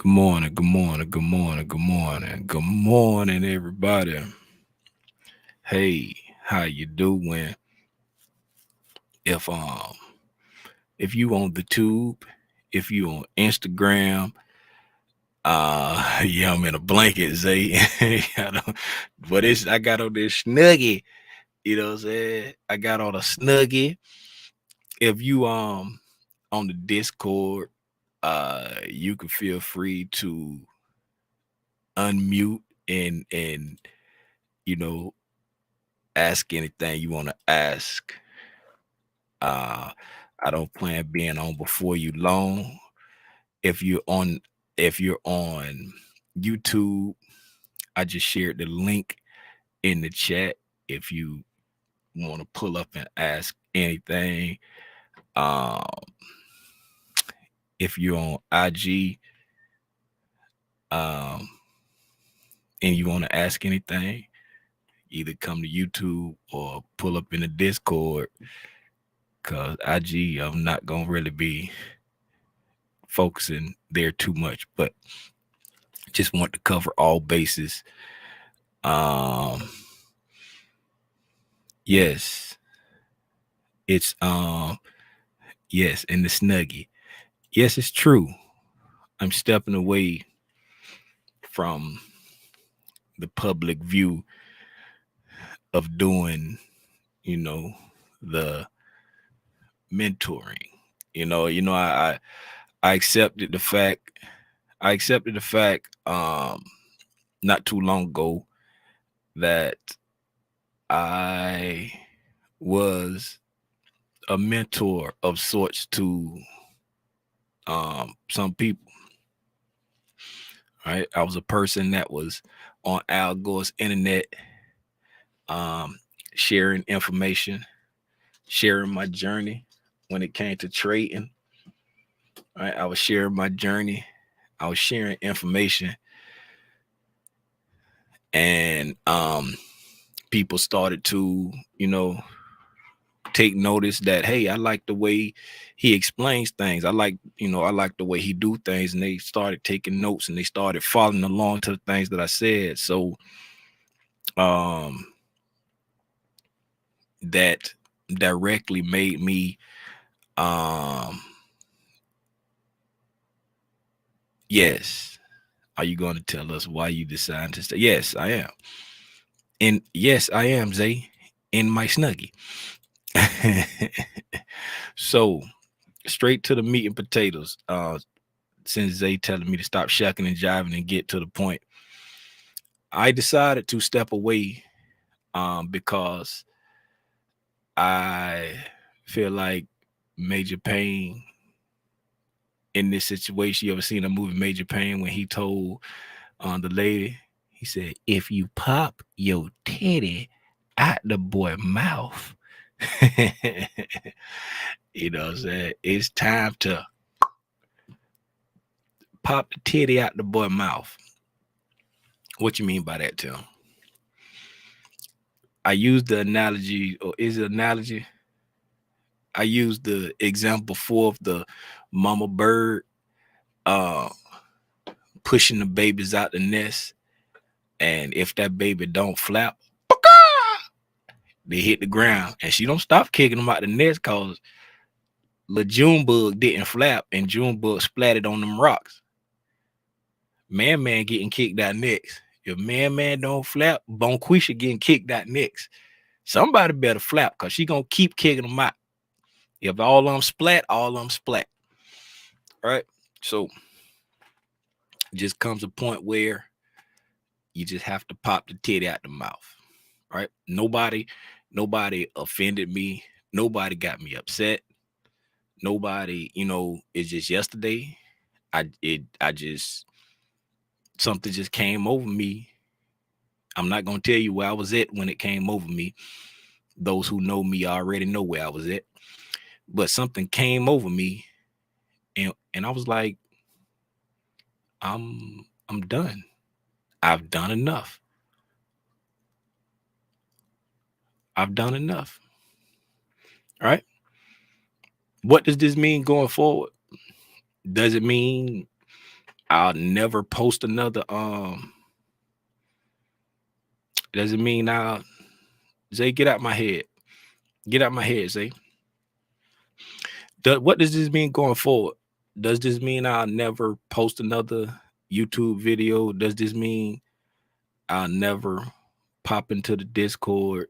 Good morning, good morning, good morning, good morning, good morning, everybody. Hey, how you doing? If um if you on the tube, if you on Instagram, yeah, I'm in a blanket, Zay. I got on this snuggie, you know what I'm saying? I got on a snuggie. If you on the Discord, you can feel free to unmute and you know ask anything you want to ask. Uh, I don't plan being on before you long. If you're on, if you're on YouTube, I just shared the link in the chat. If you want to pull up and ask anything, um, if you're on IG, um, and you want to ask anything, either come to YouTube or pull up in the Discord. Cause IG, I'm not gonna really be focusing there too much, but just want to cover all bases. Um, yes, it's yes, in the snuggie. Yes, it's true. I'm stepping away from the public view of doing, you know, the mentoring. I accepted the fact. I accepted the fact not too long ago that I was a mentor of sorts to some people. Right, I was a person that was on Al Gore's internet, um, sharing information, sharing my journey when it came to trading. Right, I was sharing my journey. I was sharing information, and people started to, take notice that hey, I like the way he explains things. I like the way he do things, and they started taking notes and they started following along to the things that I said. So um that directly made me um yes. Are you going to tell us why you decided to stay? Yes, I am. And yes, I am, Zay, in my snuggie. So straight to the meat and potatoes. Since Zay telling me to stop shucking and jiving and get to the point, I decided to step away because I feel like Major Pain in this situation. You ever seen a movie Major Pain when he told the lady, he said, if you pop your titty out the boy mouth, you know what I'm saying? It's time to pop the titty out the boy mouth. What you mean by that, Tim? I use the analogy, or is it analogy? I use the example before of the mama bird uh pushing the babies out the nest, and if that baby don't flap, they hit the ground, and she don't stop kicking them out the nest cause the Junebug didn't flap and Junebug splattered on them rocks. Man getting kicked out next. If man don't flap, Bonquisha getting kicked out next. Somebody better flap because she gonna keep kicking them out. If all of them splat, all of them splat. Right? So just comes a point where you just have to pop the titty out the mouth. Right? Nobody offended me. Nobody got me upset. Nobody, it's just yesterday. I just something just came over me. I'm not gonna tell you where I was at when it came over me. Those who know me already know where I was at. But something came over me, and I was like, I'm done. I've done enough. I've done enough. All right. What does this mean going forward? Does it mean I'll never post another. Doesn't mean I'll Zay, get out my head. Get out my head, Zay. What does this mean going forward? Does this mean I'll never post another YouTube video? Does this mean I'll never pop into the Discord?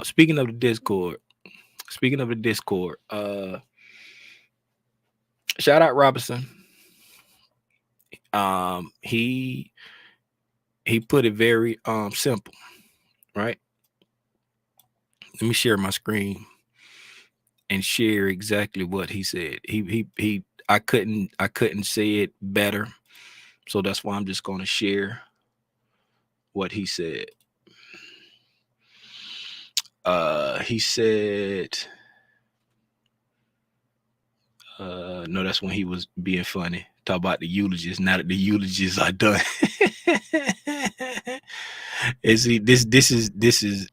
Speaking of the Discord, shout out Robinson. He put it very simple, right? Let me share my screen and share exactly what he said. I couldn't say it better. So that's why I'm just going to share what he said. He said, no, that's when he was being funny. Talk about the eulogies. Now that the eulogies are done. And see, this is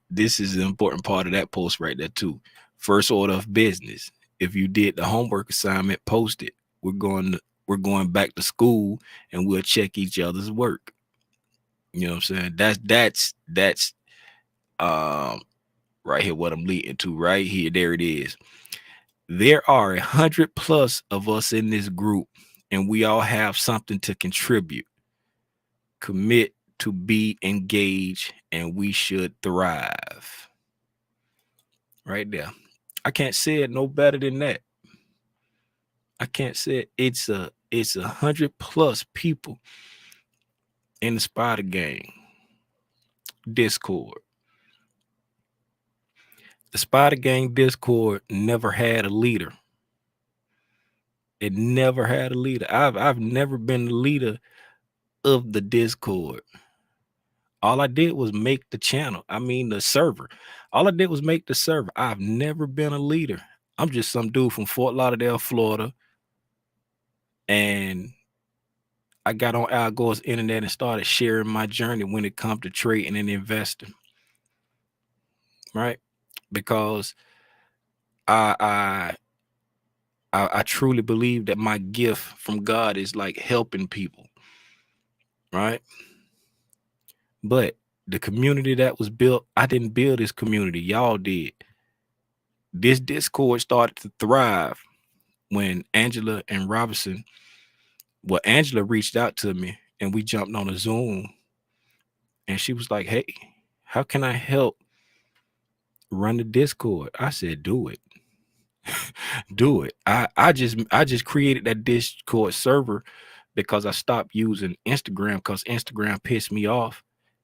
the important part of that post right there too. First order of business. If you did the homework assignment, post it. We're going back to school and we'll check each other's work. You know what I'm saying? That's right here what I'm leading to right here. There it is. There are 100+ of us in this group, and we all have something to contribute. Commit to be engaged, and we should thrive. Right there. I can't say it no better than that. I can't say it. It's 100+ people in the Spider Gang Discord. The Spider Gang Discord never had a leader. It never had a leader. I've never been the leader of the Discord. All I did was make the channel. I mean the server. All I did was make the server. I've never been a leader. I'm just some dude from Fort Lauderdale, Florida. And I got on Al Gore's internet and started sharing my journey when it comes to trading and investing. Right? Because I truly believe that my gift from God is like helping people. Right? But the community that was built, I didn't build this community. Y'all did. This Discord started to thrive when Angela and Robinson, well, Angela reached out to me and we jumped on a Zoom. And she was like, hey, how can I help run the Discord? I said, do it. Do it. I just created that Discord server because I stopped using Instagram because Instagram pissed me off.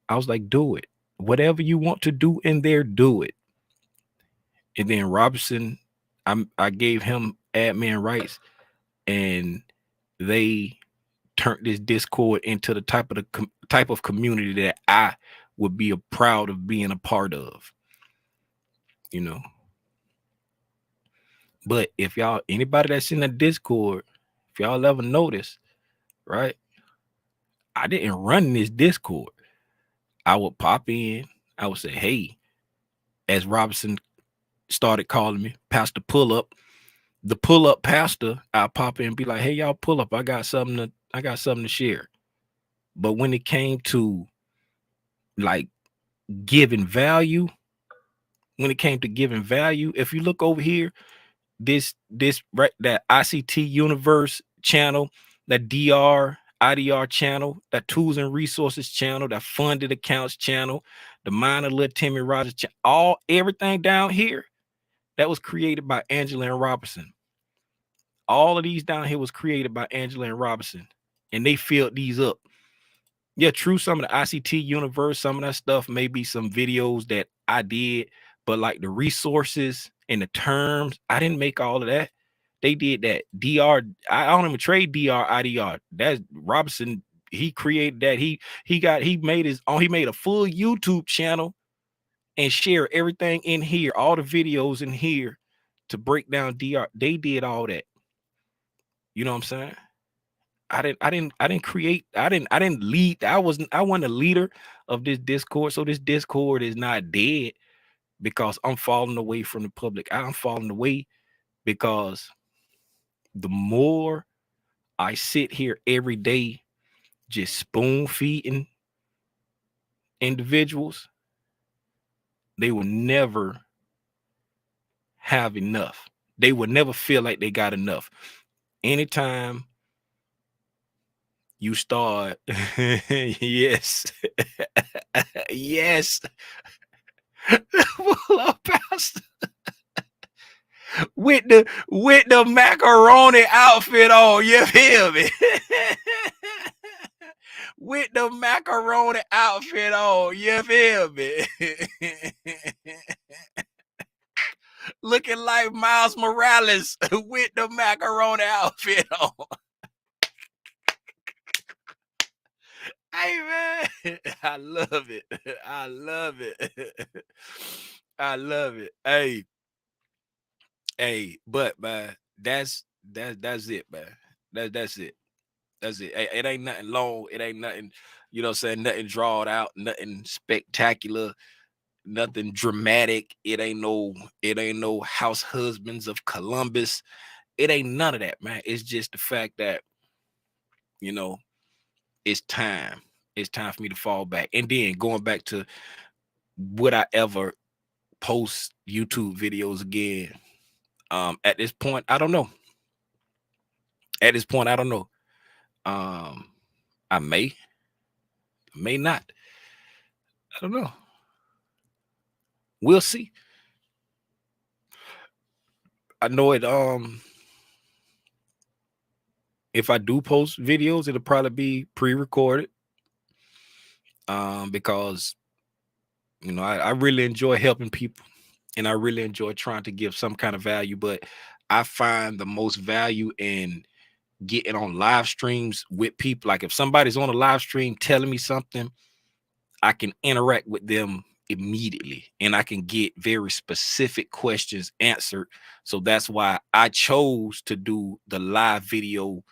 I was like, do it. Whatever you want to do in there, do it. And then Robinson, I gave him admin rights, and they turned this Discord into the type of community that I would be proud of being a part of. You know. But if y'all, anybody that's in the Discord, if y'all ever notice, right? I didn't run this Discord. I would pop in. I would say, hey, as Robinson started calling me Pastor Pull Up, the pull up pastor, I'll pop in and be like, hey, y'all pull up. I got something to share. But when it came to like giving value, if you look over here, this right, that ICT Universe channel, that IDR channel, that Tools and Resources channel, that Funded Accounts channel, the Minor Little Timmy Rogers channel, everything down here, that was created by Angela and Robinson. All of these down here was created by Angela and Robinson, and they filled these up. Yeah, true. Some of the ICT Universe, some of that stuff may be some videos that I did, but like the resources and the terms, I didn't make all of that. They did that. I don't even trade IDR. That's Robinson. He created that. He made a full YouTube channel and share everything in here, all the videos in here to break down DR. They did all that. You know what I'm saying? I didn't lead. I wasn't a leader of this Discord. So this Discord is not dead because I'm falling away from the public. I'm falling away because the more I sit here every day just spoon feeding individuals. They will never have enough. They will never feel like they got enough. Anytime you start, yes, yes, Pastor, with the macaroni outfit on, you feel me? With the macaroni outfit on, you feel me? Looking like Miles Morales with the macaroni outfit on. Hey man, I love it. I love it. I love it. But man, that's it, man. That's it. That's it. It ain't nothing long. It ain't nothing, you know what I'm saying? Nothing drawn out, nothing spectacular, nothing dramatic. It ain't no House Husbands of Columbus. It ain't none of that, man. It's just the fact that, you know, it's time. It's time for me to fall back. And then going back to, would I ever post YouTube videos again? At this point, I don't know. At this point, I don't know. I may not. I don't know. We'll see. I know it. If I do post videos, it'll probably be pre-recorded. Because I really enjoy helping people, and I really enjoy trying to give some kind of value. But I find the most value in getting on live streams with people. Like if somebody's on a live stream telling me something, I can interact with them immediately and I can get very specific questions answered. So that's why I chose to do the live video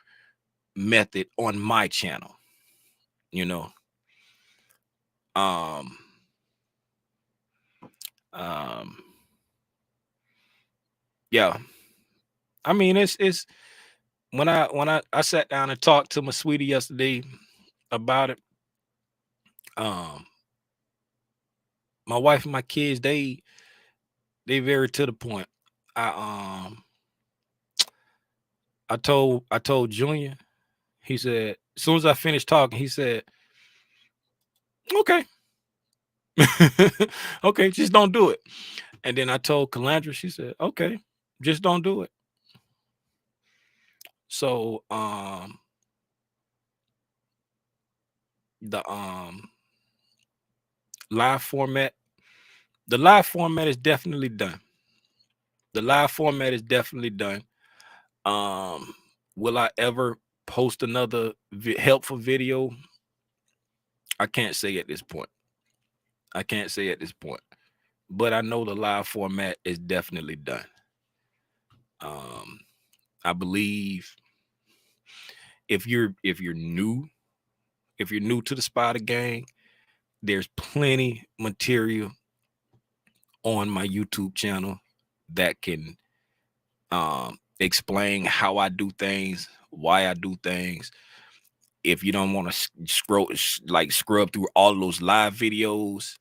method on my channel. You know, um, um, yeah. I mean, it's when I sat down and talked to my sweetie yesterday about it. Um, my wife and my kids, they very to the point. I I told Junior. He said, as soon as I finished talking, he said, "Okay, okay, just don't do it." And then I told Calandra. She said, "Okay, just don't do it." So the live format, the live format is definitely done. The live format is definitely done. Um, will I ever post another helpful video? I can't say at this point. I can't say at this point. But I know the live format is definitely done. I believe if you're new to the Spider Gang, there's plenty material on my YouTube channel that can explain how I do things, why I do things. If you don't want to scrub through all those live videos,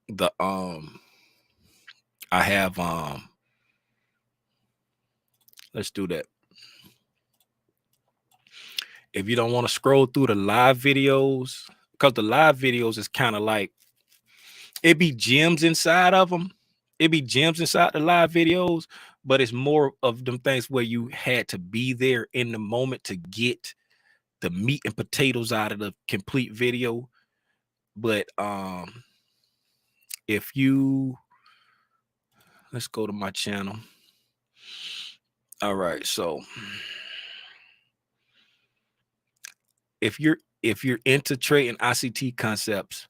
the I have let's do that. If you don't want to scroll through the live videos, because the live videos is kind of like, it be gems inside of them. It be gems inside the live videos, but it's more of them things where you had to be there in the moment to get the meat and potatoes out of the complete video. But if you, let's go to my channel. All right, so if you're into trading ICT concepts,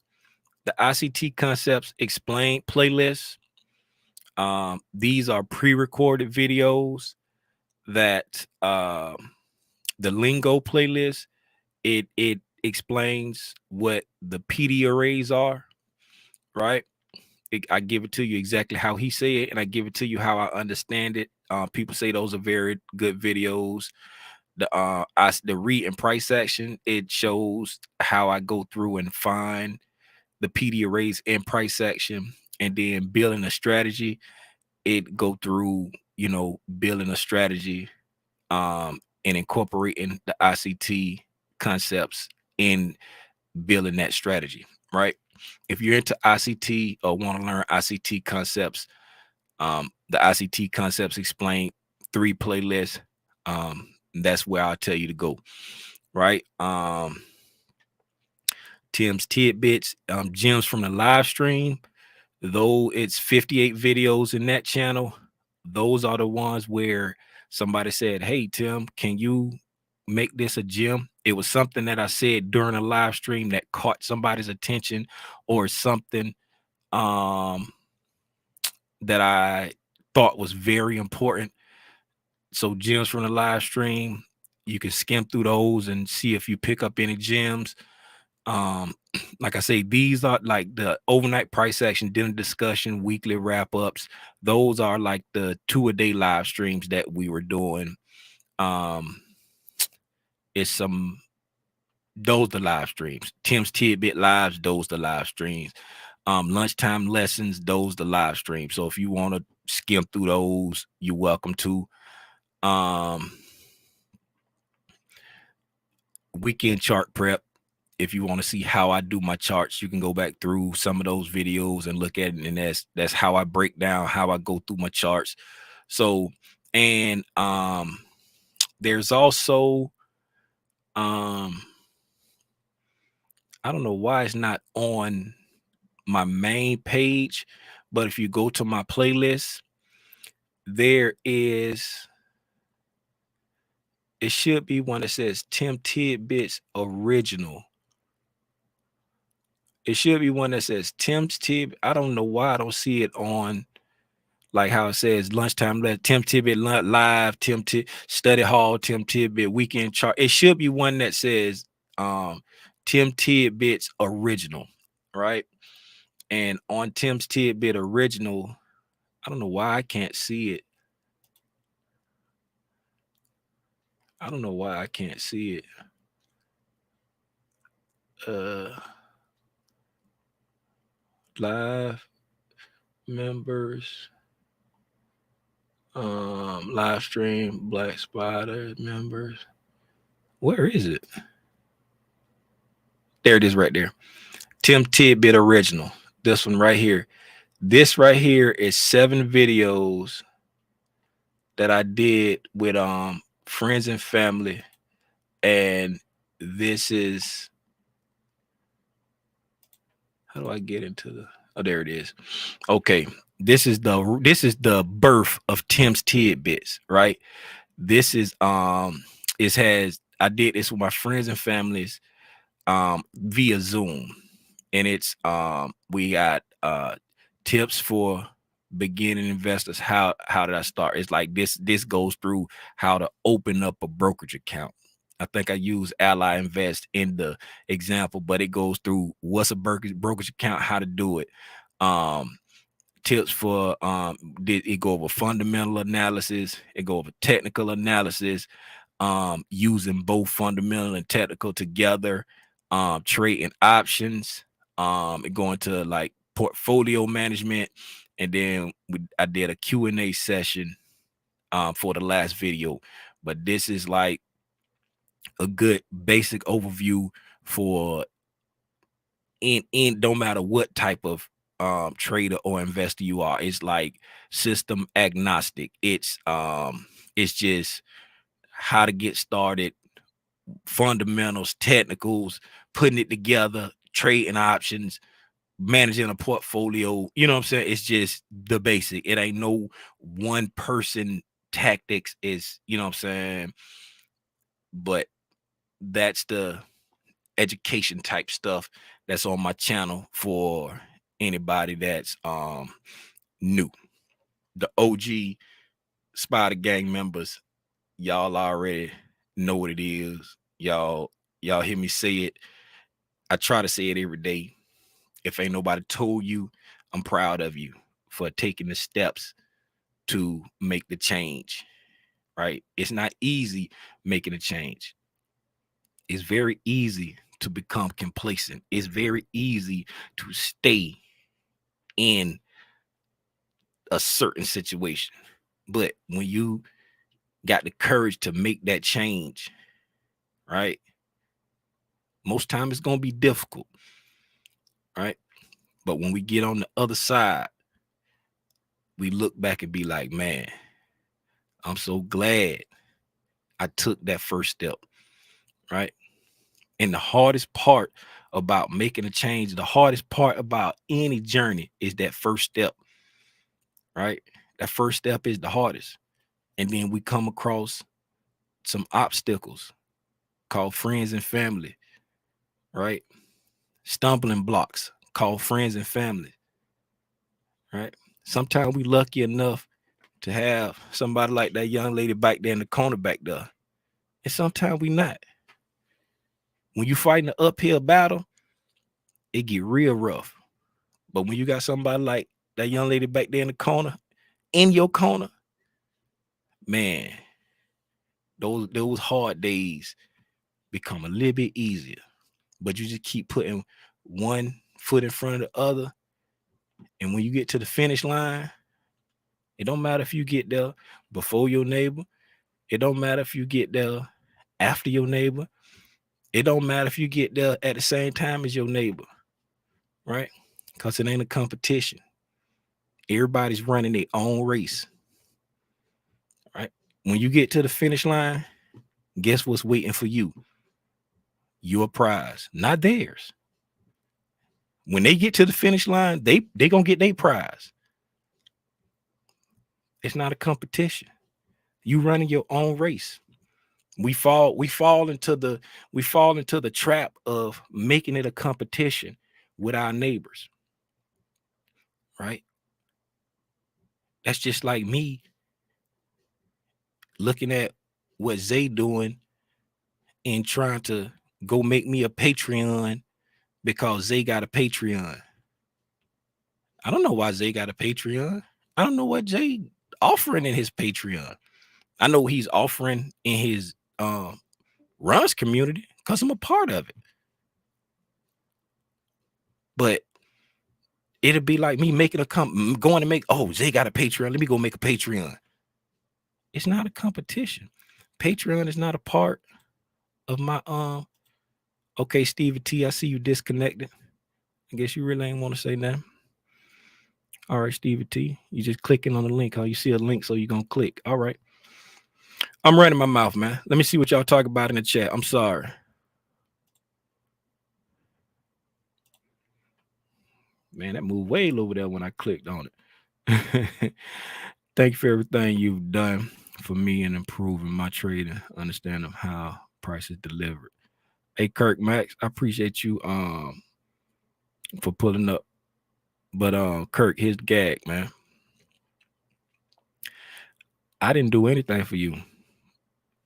the ICT concepts explain playlist. These are pre-recorded videos that the lingo playlist, it explains what the PD arrays are, right? I give it to you exactly how he said it, and I give it to you how I understand it. People say those are very good videos. the read and price section, it shows how I go through and find the PD arrays in price section, and then building a strategy. It go through, building a strategy, and incorporating the ICT concepts in building that strategy, right? If you're into ICT or want to learn ICT concepts, the ICT concepts explain 3 playlists. That's where I'll tell you to go, right? Tim's tidbits, gems from the live stream. Though it's 58 videos in that channel, those are the ones where somebody said, "Hey Tim, can you make this a gem?" It was something that I said during a live stream that caught somebody's attention, or something that I thought was very important. So gems from the live stream, you can skim through those and see if you pick up any gems. Like I say, these are like the overnight price action, dinner discussion, weekly wrap-ups. Those are like the 2-a-day live streams that we were doing. It's some those the live streams. Tim's tidbit lives, those the live streams. Lunchtime lessons, those the live streams. So if you want to skim through those, you're welcome to. Weekend chart prep. If you want to see how I do my charts, you can go back through some of those videos and look at it. And that's how I break down how I go through my charts. So, and there's also I don't know why it's not on my main page, but if you go to my playlist, there is, it should be one that says Tim Tidbits Original. It should be one that says Tim's Tib. I don't know why I don't see it on, like how it says lunchtime, Tim Tidbit live, Tim study hall, Tim Tidbit weekend chart. It should be one that says Tim Tidbits Original, right? And on Tim's Tidbit Original, I don't know why I can't see it. I don't know why I can't see it. Live members, live stream, Black Spider members. Where is it? There it is right there. Tim Tidbit Original. This one right here. This right here is 7 videos that I did with friends and family. And this is, how do I get into the, oh, there it is. Okay. This is the birth of Tim's Tidbits, right? This is it has, I did this with my friends and families via Zoom. And it's we got tips for beginning investors. How did I start? It's like this goes through how to open up a brokerage account. I think I use Ally Invest in the example, but it goes through what's a brokerage account, how to do it. Tips for did it go over fundamental analysis, it go over technical analysis, using both fundamental and technical together, trading options, it go into like portfolio management, and then I did a Q&A session for the last video. But this is like a good basic overview for in no matter what type of trader or investor you are. It's like system agnostic. It's just how to get started, fundamentals, technicals, putting it together, trading options, managing a portfolio. You know what I'm saying? It's just the basic. It ain't no one person tactics. Is, you know what I'm saying? But that's the education type stuff that's on my channel for anybody that's new. The OG Spider Gang members, y'all already know what it is. Y'all hear me say it. I try to say it every day. If ain't nobody told you, I'm proud of you for taking the steps to make the change. right? It's not easy making a change. It's very easy to become complacent. It's very easy to stay in a certain situation. But when you got the courage to make that change, right? Most time it's going to be difficult, right? But when we get on the other side, we look back and be like, man, I'm so glad I took that first step, right? And the hardest part about making a change, the hardest part about any journey is that first step, right? That first step is the hardest. And then we come across some obstacles called friends and family, right? Stumbling blocks called friends and family, right? Sometimes we lucky enough to have somebody like that young lady back there in the corner back there. And sometimes we not. When you fighting an uphill battle, it get real rough. But when you got somebody like that young lady back there in your corner, man, those hard days become a little bit easier. But you just keep putting one foot in front of the other. And when you get to the finish line, it don't matter if you get there before your neighbor. It don't matter if you get there after your neighbor. It don't matter if you get there at the same time as your neighbor, right? Because it ain't a competition. Everybody's running their own race, right? When you get to the finish line, guess what's waiting for you? Your prize, not theirs. When they get to the finish line, they gonna get their prize. It's not a competition. You running your own race. We fall into the trap of making it a competition with our neighbors, right? That's just like me looking at what Zay doing and trying to go make me a Patreon because Zay got a Patreon. I don't know why Zay got a Patreon. I don't know what Zay offering in his Patreon. I know he's offering in his runs community because I'm a part of it. But it'll be like me making going to make, oh, Zay got a Patreon. Let me go make a Patreon. It's not a competition. Patreon is not a part of my okay, Stevie T, I see you disconnected. I guess you really ain't want to say nothing. All right, Stevie T, you just clicking on the link. How you see a link, so you're gonna click. All right. I'm running my mouth, man. Let me see what y'all talk about in the chat. I'm sorry. Man, that moved way over there when I clicked on it. Thank you for everything you've done for me in improving my trade and understanding how price is delivered. Hey, Kirk Max, I appreciate you for pulling up. But Kirk, here's the gag, man. I didn't do anything for you.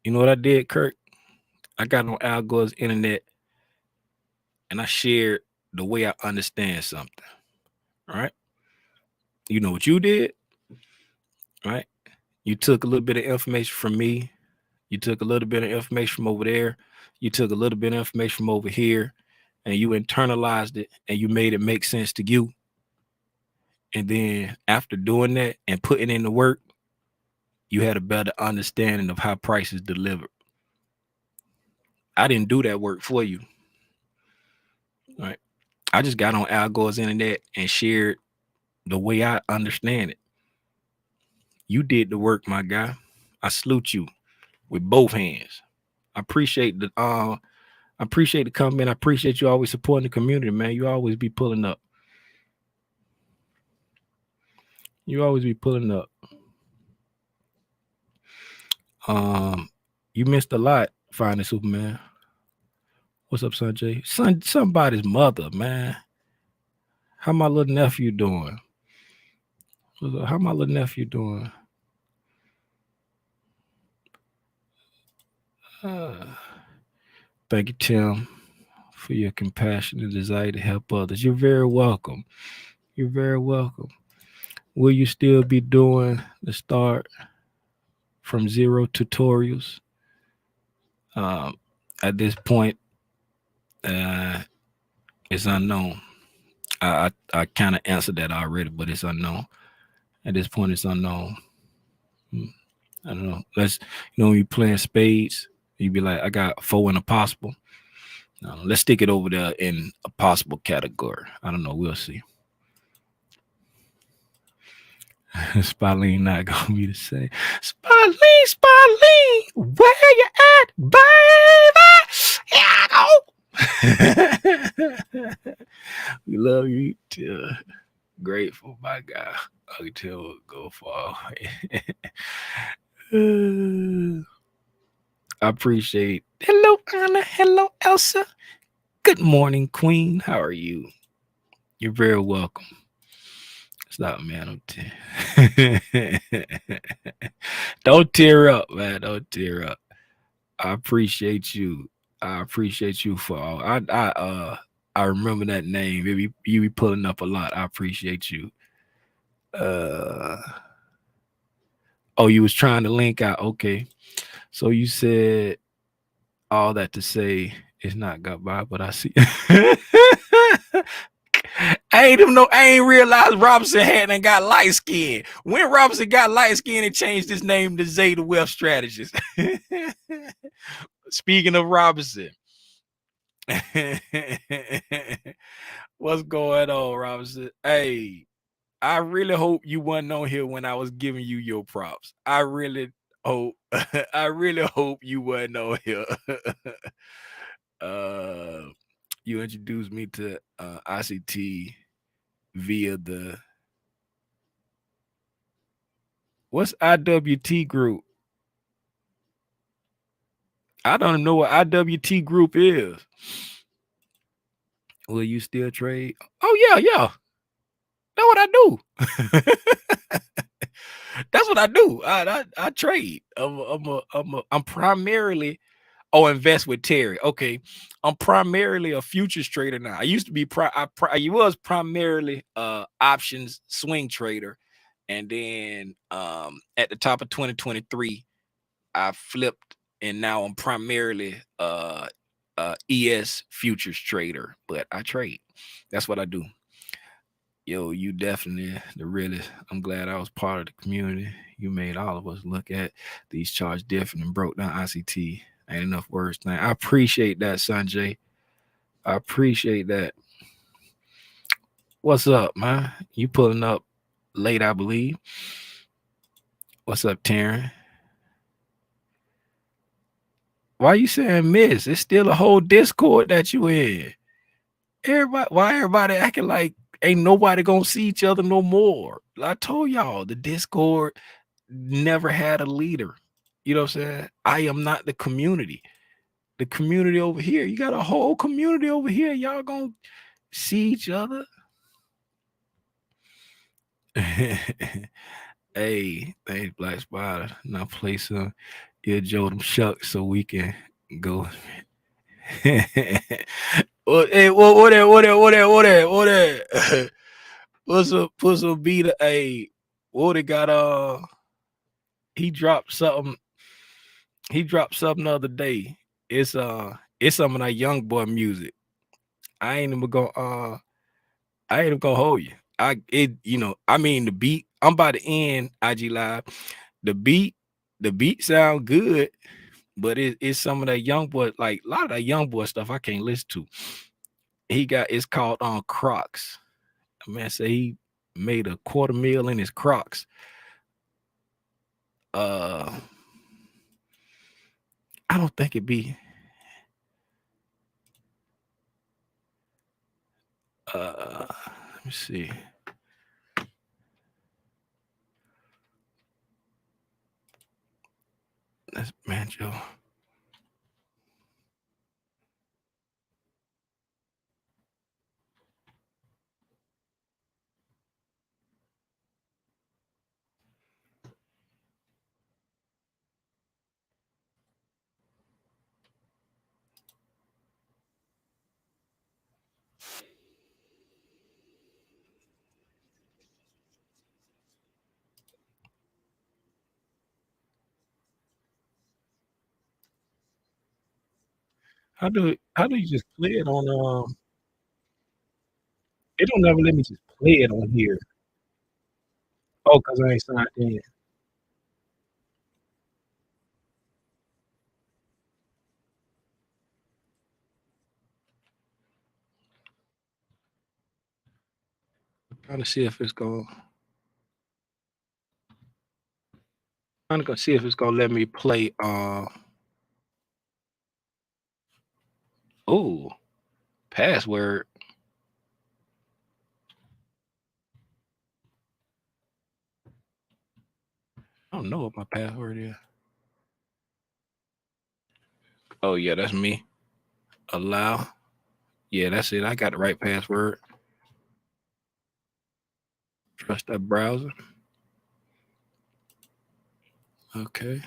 You know what I did, Kirk? I got on Al Gore's internet and I shared the way I understand something. All right. You know what you did? Right? You took a little bit of information from me. You took a little bit of information from over there. You took a little bit of information from over here, and you internalized it and you made it make sense to you. And then after doing that and putting in the work, you had a better understanding of how price is delivered. I didn't do that work for you. All right. I just got on Al Gore's internet and shared the way I understand it. You did the work, my guy. I salute you with both hands. I appreciate the comment. I appreciate you always supporting the community, man. You always be pulling up. You always be pulling up. You missed a lot, Finding Superman. What's up, Sanjay? Somebody's mother, man. How my little nephew doing? How my little nephew doing? Thank you, Tim, for your compassion and desire to help others. You're very welcome. You're very welcome. Will you still be doing the start from zero tutorials. Um, at this point, uh, it's unknown. I kind of answered that already, but it's unknown. At this point, it's unknown. Hmm, I don't know. When you playing spades, you be like, I got four in a possible. Let's stick it over there in a possible category. I don't know. We'll see. Spalene not gonna be the same. Spalene, where you at, baby? Yeah, we love you too. Grateful, my guy. I can tell we'll go far. I appreciate. Hello, Anna. Hello, Elsa. Good morning, Queen. How are you? You're very welcome. Stop, man. Don't tear up, man. Don't tear up. I appreciate you. I appreciate you for all. I remember that name. You be pulling up a lot. I appreciate you. Uh oh, you was trying to link out. Okay. So you said all that to say it's not goodbye, but I see. I ain't realized Robinson hadn't got light skin. When Robinson got light skin and changed his name to Zay the Wealth Strategist. Speaking of Robinson. What's going on, Robinson? Hey, I really hope you wasn't on here when I was giving you your props. I really hope I really hope you wasn't on here. uh you introduced me to ICT via the what's IWT group? I don't know what IWT group is. Will you still trade? Oh yeah. That's what I do. That's what I do. I trade. I'm primarily invest with Terry. Okay, I'm primarily a futures trader now. I used to be I was primarily options swing trader, and then at the top of 2023, I flipped, and now I'm primarily ES futures trader. But I trade. That's what I do. Yo, you definitely the realest. I'm glad I was part of the community. You made all of us look at these charts different and broke down ICT. Ain't enough words. Now, I appreciate that, Sanjay. I appreciate that. What's up, man? You pulling up late, I believe. What's up, Taryn? Why you saying miss? It's still a whole Discord that you in. Why everybody acting like ain't nobody gonna see each other no more? I told y'all the Discord never had a leader. You know what I'm saying? I am not the community. The community over here, you got a whole community over here. Y'all gonna see each other. Hey, thanks, Black Spider. Now play some Ear Joe them shucks so we can go. Hey, what? Put some beat. Hey, what it got? He dropped something. He dropped something the other day. It's some of that young boy music. I ain't even gonna hold you. I mean the beat. I'm about to end IG Live. The beat sound good, but it's some of that young boy, like a lot of that young boy stuff I can't listen to. It's called on Crocs. A man say he made a $250,000 in his Crocs. I don't think it'd be let me see. That's Manjo. How do you just play it on it don't never let me just play it on here. Oh, because I ain't signed in. Trying to see if it's gonna see if it's gonna let me play oh, password. I don't know what my password is. Oh yeah, that's me. Allow. Yeah, that's it. I got the right password. Trust that browser. Okay.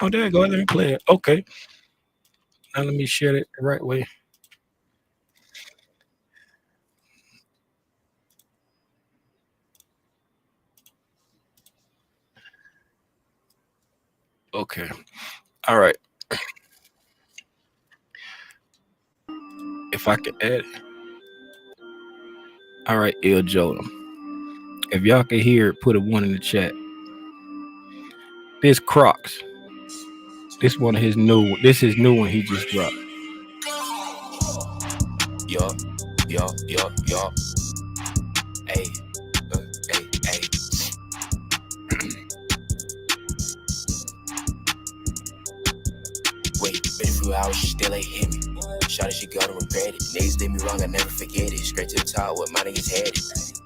Oh, there you go. Let me play it. Okay. Now let me share it the right way. Okay. All right. If I can add it. All right, Il Jordan. If y'all can hear it, put a one in the chat. This Crocs. This one of his new. This is new one he just dropped. Yo, yo, yo, yo. Hey, hey, hey. Wait, been a few hours, she still ain't hit me. Shawty, she gotta regret it. Niggas did me wrong, I never forget it. Straight to the top, where my niggas headed.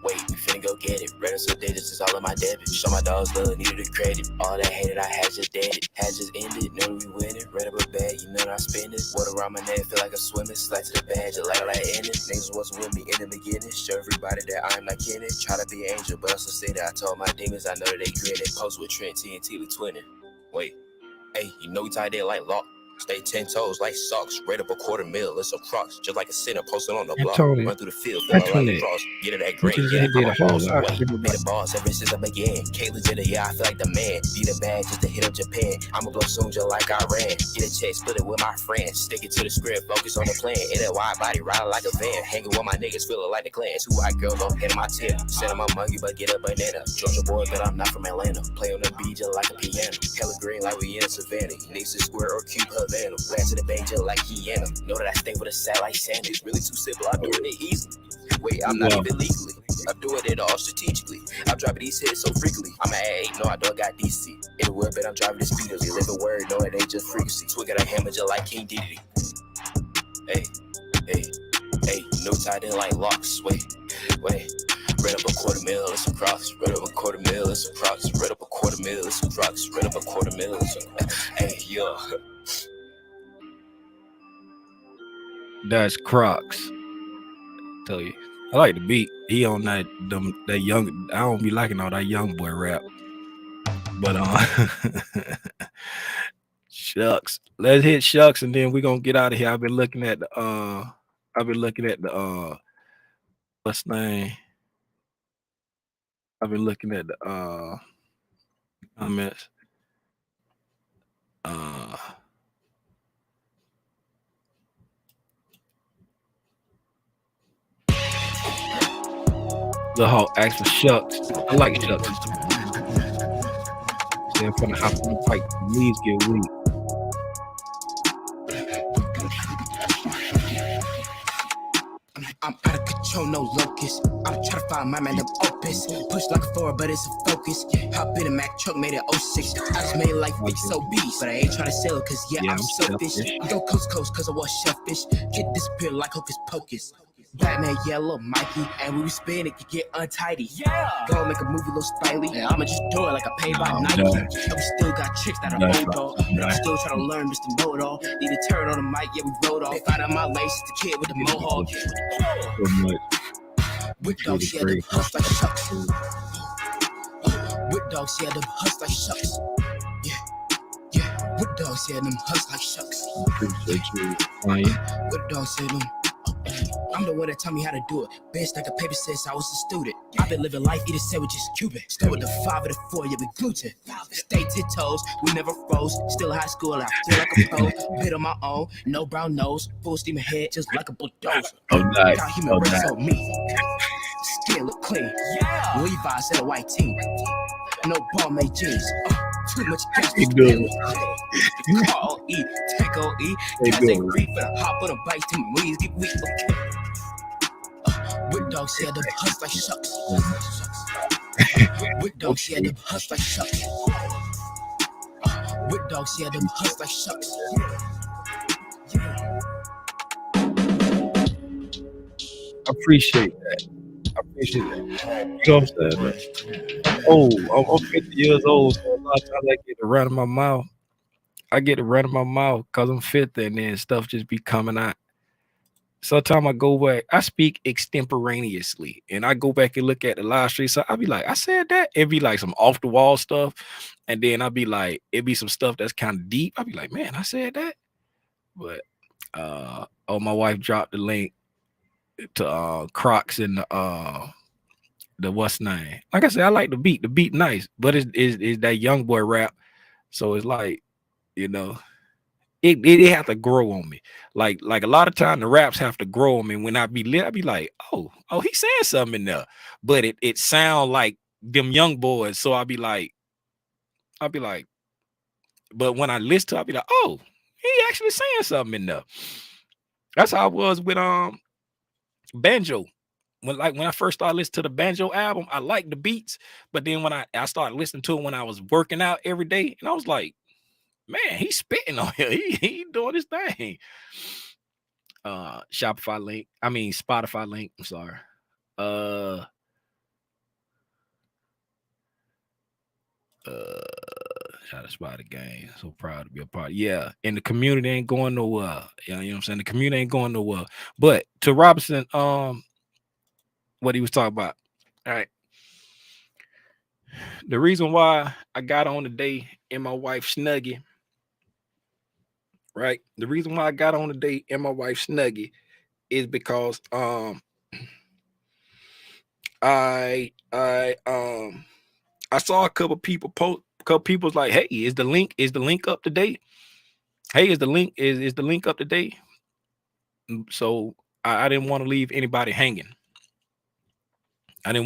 Wait, we finna go get it. Red so data, this is all in my debit. Show my dogs love, needed the credit. All that hated, I had just dead it. Had just ended, know we winning. Red up a bag, you know I spend it. Water around my neck, feel like I'm swimming. Slide to the badge, just like in it. Niggas wasn't with me in the beginning. Show everybody that I'm not kidding. Try to be an angel, but also say that I told my demons, I know that they grinning. Post with Trent, TNT, we twinning. Wait, hey, you know we tied in like lock. Stay 10 toes like socks. Rate up a $250,000. It's a crocs. Just like a sinner posted on the block. Tony, Run through the field, feel like a cross. Get it that green, yeah, I'm a boss. Wait, made a boss ever since I began. Kayla did it, yeah, I feel like the man. Need a bag just to hit up Japan. I'ma blow soon just like I ran. Get a check, split it with my friends. Stick it to the script, focus on the plan. In a wide body, riding like a van. Hanging with my niggas, feeling like the clans. Who white girl gon' hit my tip. Send him a monkey, but get a banana. Georgia boy, but I'm not from Atlanta. Play on the beat just like a piano. Hella green like we in Savannah. Niggas is square or cube Havana. Glad to the just like Kiana. Know that I stay with a side like Santa. It's really too simple. I'm doing it easy. Wait, I'm not even legally. I'm doing it all strategically. I'm driving these hits so frequently. I'm at 8, no, I don't got DC. In the word, but I'm driving this speedily. Live a word, no, it ain't just frequency. Twig at a hammer just like King Diddy. Hey, hey, hey, no tied in like locks. Wait. Red up a $250,000, it's a crocs. Red up a $250,000, it's a crocs. Red up a $250,000, it's a crocs. Red up a $250,000, it's a hey, yo. That's Crocs. Tell you, I like the beat. He on that young. I don't be liking all that young boy rap, but shucks. Let's hit shucks, and then we're gonna get out of here. I've been looking at the what's name? I've been looking at the comments. The Hawk asked for shucks. I like shucks. They're gonna hop on the fight. The knees get weak. I'm out of control, no locust. I'm trying to find my man, them opus. Push like a forward, but it's a focus. Hop in a Mac truck, made it 06. I just made it like it's so beast. But I ain't trying to sell it, cause I'm selfish. We go coast to coast, cause I was shellfish. Kid disappear like hocus pocus. Batman, yellow, Mikey, and when we spin it, can get untidy. Yeah, go make a movie, little Spiley, and I'ma just do it like I paid by Nike. And we still got chicks that are old dog. I'm still trying to learn Mr. Know-It-All. Need a turn on the mic, yeah, we rode off. They find out my lace, it's the kid with the mohawk. With dogs, yeah, them husk like shucks. With dogs, yeah, them husk like shucks. Yeah. With dogs, yeah, them husk like shucks. Appreciate you, Ryan. With dogs, yeah, them. I'm the one that taught me how to do it. Been stuck a paper since I was a student. I've been living life eating sandwiches, Cuban. Start with the 5 and the 4, yeah, with gluten. Stay 10 toes, we never froze. Still high school, I feel like a pro. Bit on my own, no brown nose. Full steam ahead, just like a bulldozer. Got human race on me. Skin look clean. Levi's and a white tee. No ball made jeans. Too much gas. Call E, take on E. Guys they grief and hop on a bike to me. Get weak. With dogs, yeah, the huss like shucks. With dogs, yeah, the huss like shucks. With dogs, yeah, the huss like shucks. I appreciate that. You know what I'm saying? Oh, I'm 50 years old, so a lot of times I get to run in my mouth. I get to run in my mouth because I'm 50, and then stuff just be coming out. Sometimes I go back, I speak extemporaneously, and I go back and look at the live stream. So I'll be like, I said that. It'd be like some off the wall stuff, and then I'll be like, it'd be some stuff that's kind of deep. I'll be like, man, I said that. But oh, my wife dropped the link to Crocs and the what's name. Like I said, I like the beat. The beat nice, but it's that young boy rap. So it's like, you know, it have to grow on me. Like a lot of time the raps have to grow on me. When I be lit, I be like, oh, he's saying something in there. But it sound like them young boys. So I'll be like, but when I listen to it, I'll be like, oh, he actually saying something in there. That's how I was with Banjo. When I first started listening to the Banjo album, I liked the beats, but then when I started listening to it when I was working out every day, and I was like, man, he's spitting on here. He doing his thing. Spotify link. I'm sorry. Shout out Spider Gang. So proud to be a part. Yeah, and the community ain't going nowhere. You know what I'm saying? The community ain't going nowhere. But to Robinson, what he was talking about. All right. The reason why I got on today in my wife's Snuggie, right? The reason why I got on today in my wife's Snuggie is because I saw a couple people post. A couple people's like, hey, is the link up to date? Hey, is the link up to date? So I didn't want to leave anybody hanging. And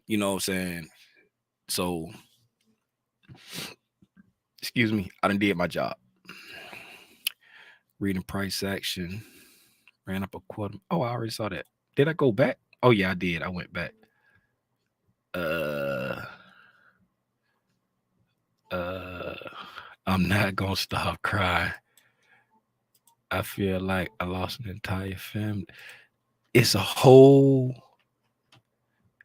you know what I'm saying? So excuse me, I done did my job. Reading price action. Ran up a quarter. Oh, I already saw that. Did I go back? Oh yeah, I did. I went back. I'm not gonna stop crying. I feel like I lost an entire family. It's a whole,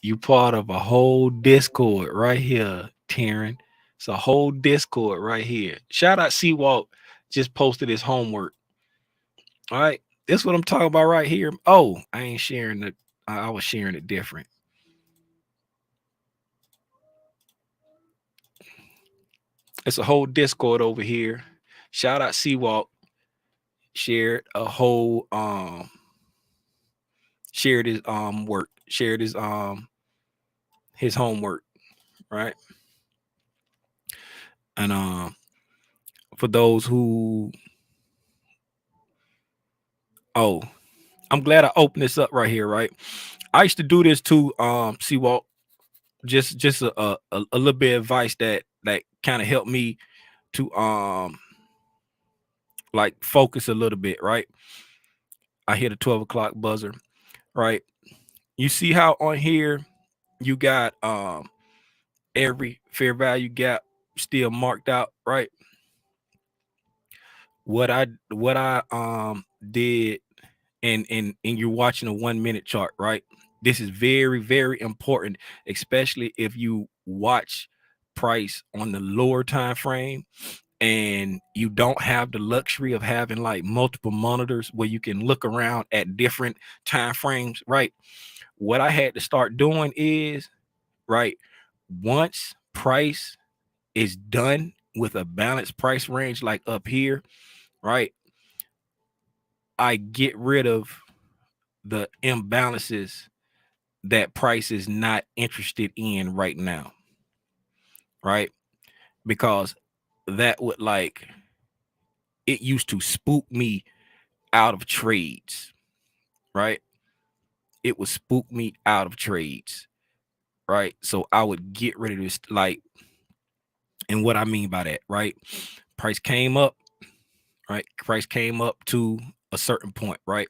you part of a whole Discord right here, Taryn. It's a whole Discord right here. Shout out Seawalk just posted his homework. All right. This is what I'm talking about right here. Oh, I ain't sharing it. I was sharing it different. It's a whole Discord over here. Shout out Seawalk. Shared a whole shared his work. Shared his homework, right? And for those who I'm glad I opened this up right here, right? I used to do this too, Seawalk. Just a little bit of advice that kind of helped me to like focus a little bit, right? I hit a 12 o'clock buzzer, right? You see how on here you got every fair value gap still marked out, right? What I did, and you're watching a 1 minute chart, right? This is very, very important, especially if you watch price on the lower time frame and you don't have the luxury of having like multiple monitors where you can look around at different time frames, right? What I had to start doing is, right, once price is done with a balanced price range like up here, right, I get rid of the imbalances that price is not interested in right now, right? Because that would like, it used to spook me out of trades, right? It would spook me out of trades, right? So I would get rid of this, like, and what I mean by that, right? Price came up, right? Price came up to a certain point, right?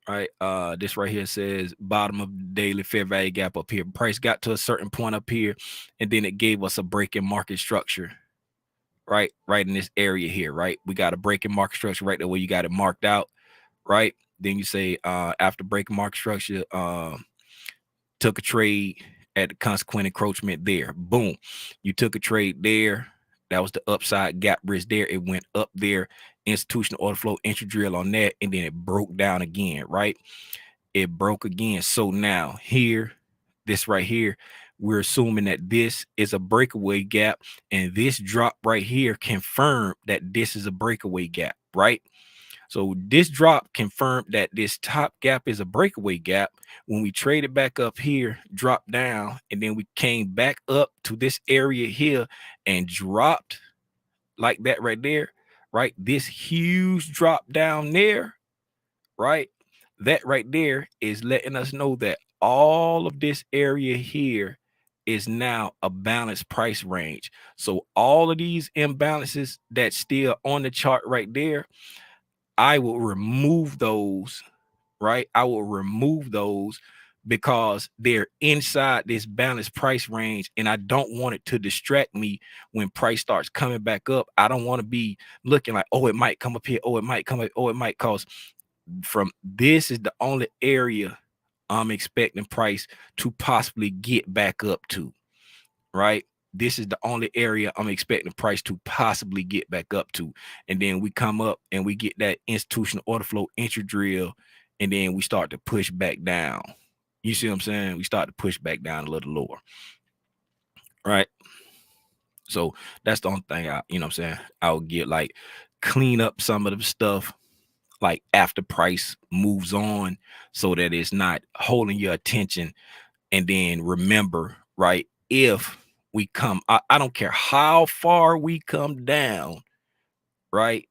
Right. This right here says bottom of daily fair value gap up here. Price got to a certain point up here, and then it gave us a break in market structure, right? Right in this area here, right? We got a break in market structure right there where you got it marked out, right? Then you say after breaking market structure, took a trade at the consequent encroachment there. Boom. You took a trade there. That was the upside gap bridge there. It went up there. Institutional order flow entry drill on that. And then it broke down again, right? It broke again. So now here, this right here, we're assuming that this is a breakaway gap. And this drop right here confirmed that this is a breakaway gap, right? So this drop confirmed that this top gap is a breakaway gap. When we traded back up here, dropped down, and then we came back up to this area here and dropped like that right there, right? This huge drop down there, right? That right there is letting us know that all of this area here is now a balanced price range. So all of these imbalances that's still on the chart right there, I will remove those, right? I will remove those because they're inside this balanced price range, and I don't want it to distract me when price starts coming back up. I don't want to be looking like, oh, it might come up here, oh, it might come up, oh, it might, cause from this is the only area I'm expecting price to possibly get back up to, right? This is the only area I'm expecting price to possibly get back up to. And then we come up and we get that institutional order flow entry drill, and then we start to push back down. You see what I'm saying? We start to push back down a little lower, right? So that's the only thing I, you know what I'm saying, I'll get, like, clean up some of the stuff like after price moves on so that it's not holding your attention. And then remember, right, if we come, I don't care how far we come down, right?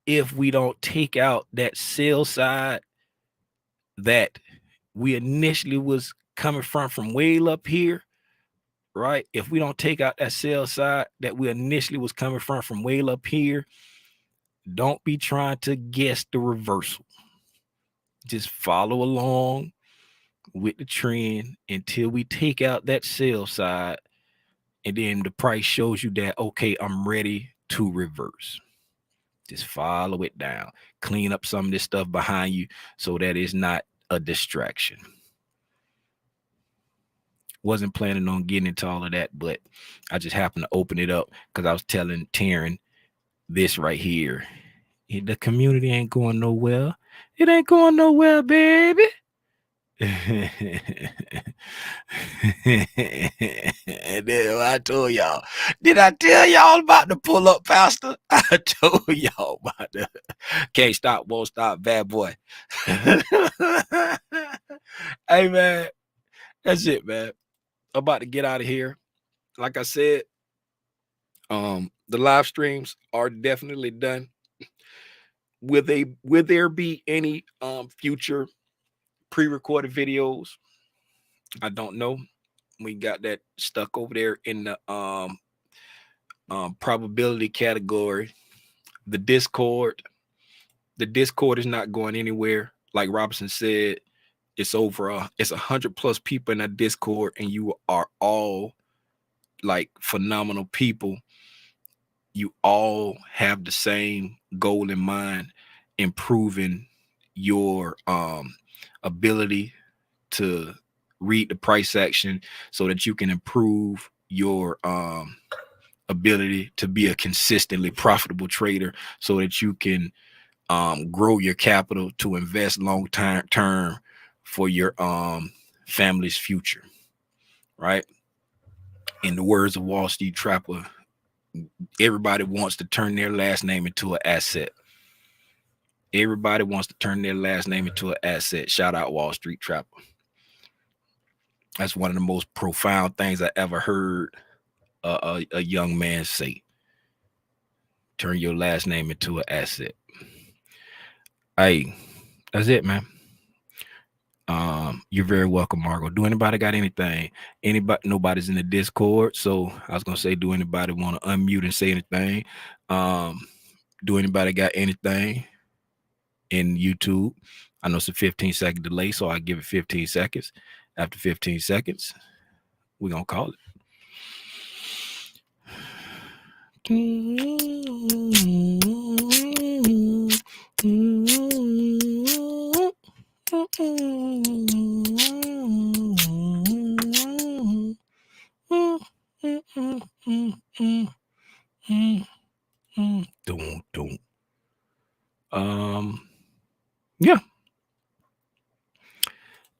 If we don't take out that sell side that we initially was coming from way up here, right? If we don't take out that sell side that we initially was coming from way up here, don't be trying to guess the reversal. Just follow along with the trend until we take out that sell side, and then the price shows you that, okay, I'm ready to reverse. Just follow it down, clean up some of this stuff behind you so that it's not a distraction. Wasn't planning on getting into all of that, but I just happened to open it up because I was telling Taryn this right here. The community ain't going nowhere. It ain't going nowhere, baby. And then I told y'all, did I tell y'all about the pull up pastor? I told y'all about the can't stop, won't stop, bad boy. Hey man, that's it, man. I'm about to get out of here. Like I said, the live streams are definitely done. Will there be any future pre-recorded videos? I don't know. We got that stuck over there in the probability category. The Discord is not going anywhere. Like Robinson said, it's over it's 100+ people in that Discord, and you are all like phenomenal people. You all have the same goal in mind, improving your ability to read the price action so that you can improve your ability to be a consistently profitable trader, so that you can grow your capital to invest long term for your family's future, right? In the words of Wall Street Trapper, everybody wants to turn their last name into an asset. Everybody wants to turn their last name into an asset. Shout out Wall Street Trapper. That's one of the most profound things I ever heard a young man say. Turn your last name into an asset. Hey, that's it, man. You're very welcome, Margot. Do anybody got anything? Anybody? Nobody's in the Discord, so I was gonna say, do anybody want to unmute and say anything? Do anybody got anything in YouTube? I know it's a 15-second delay, so I give it 15 seconds. After 15 seconds, we're gonna call it. Yeah.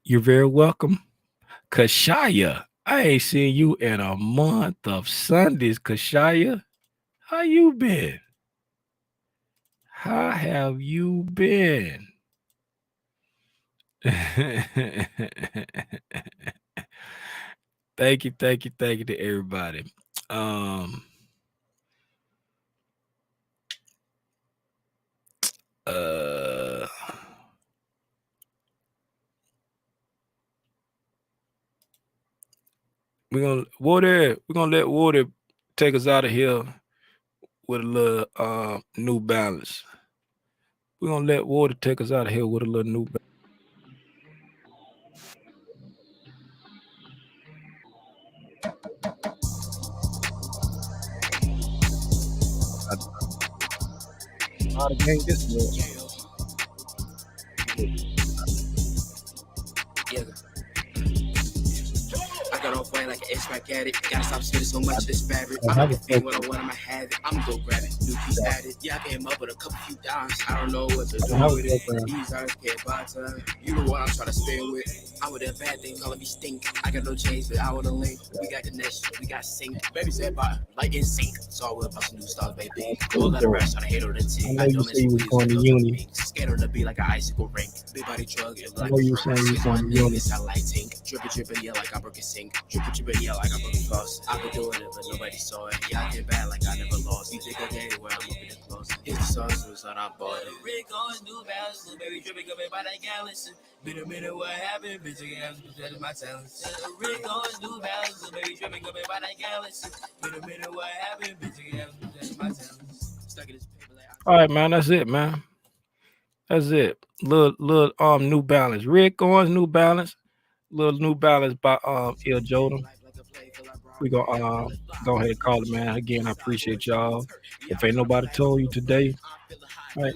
You're very welcome. Kashaya, I ain't seen you in a month of Sundays. Kashaya, how you been? How have you been? Thank you to everybody. We're gonna let Water take us out of here with a little New Balance. We're gonna let Water take us out of here with a little New Balance. I got off white like an extract addict. Gotta stop spitting so much of this fabric. I'm like a fiend when I want, I'ma have it. I'ma go grab it. New piece added. Yeah, I came up with a couple few dimes. I don't know what to do with it. These artists can't buy time. You know what I'm trying to spin with. I'm with that bad thing calling me stink. I got no change, but I want a link. We got connection, we got sync. Baby said bye, like in sync. So I will about some new stars, baby. Cool let rest, trying to hate on the team. I know you say you was going to uni. Skate on the beat like an icicle ring. Big body drug, it I know you saying you was going to uni. Satellite tink. Drippin', yeah, like I broke a sink. Drippin', yeah, like I broke a floss. I've been doing it, but nobody saw it. Yeah, I did bad like I never lost. You think I get anywhere, I'm moving it close. It's the songs, so I bought it. Rick on New Balance, little baby dripping, coming by that galaxy. Been a minute, what happened? Bitch, I have to protect my talents. Rick on New Balance, little baby dripping, coming by that galaxy. Been a minute, what happened? Bitch, I have to protect my talents. Stuck in this paper like all right, man. That's it, man. That's it. Little New Balance. Rick Owens, New Balance. Little New Balance by Il Jordan. We gonna go ahead and call it, man. Again, I appreciate y'all. If ain't nobody told you today, right,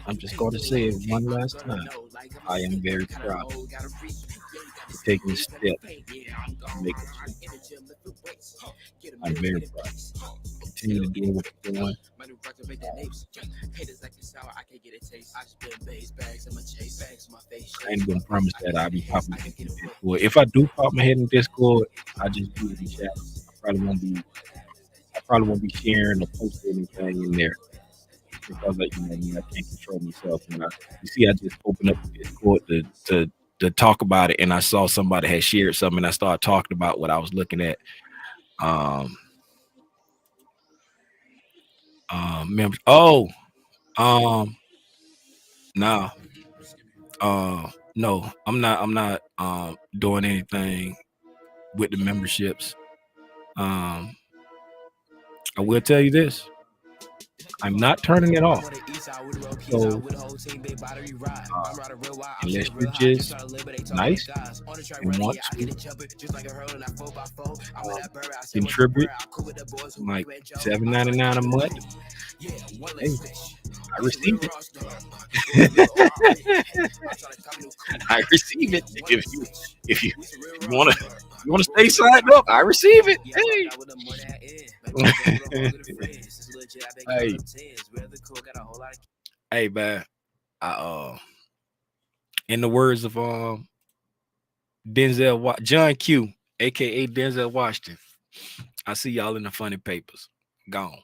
I'm just gonna say it one last time. I am very proud for taking a step to make it. I'm very proud. Continue to do what you're doing. I ain't gonna promise that I'll be popping my head in Discord. If I do pop my head in Discord, I just do it in chat. I probably won't be sharing or posting anything in there because like, I can't control myself. And you see, I just opened up the Discord to talk about it, and I saw somebody had shared something, and I started talking about what I was looking at. Members. Oh, nah. No, I'm not doing anything with the memberships. I will tell you this. I'm not turning it off. So unless you're just nice and want to contribute like $7.99 a month, hey, I receive it. I receive it. If you want to stay signed up, I receive it. Hey. Hey, man. In the words of John Q, aka Denzel Washington, I see y'all in the funny papers. Gone.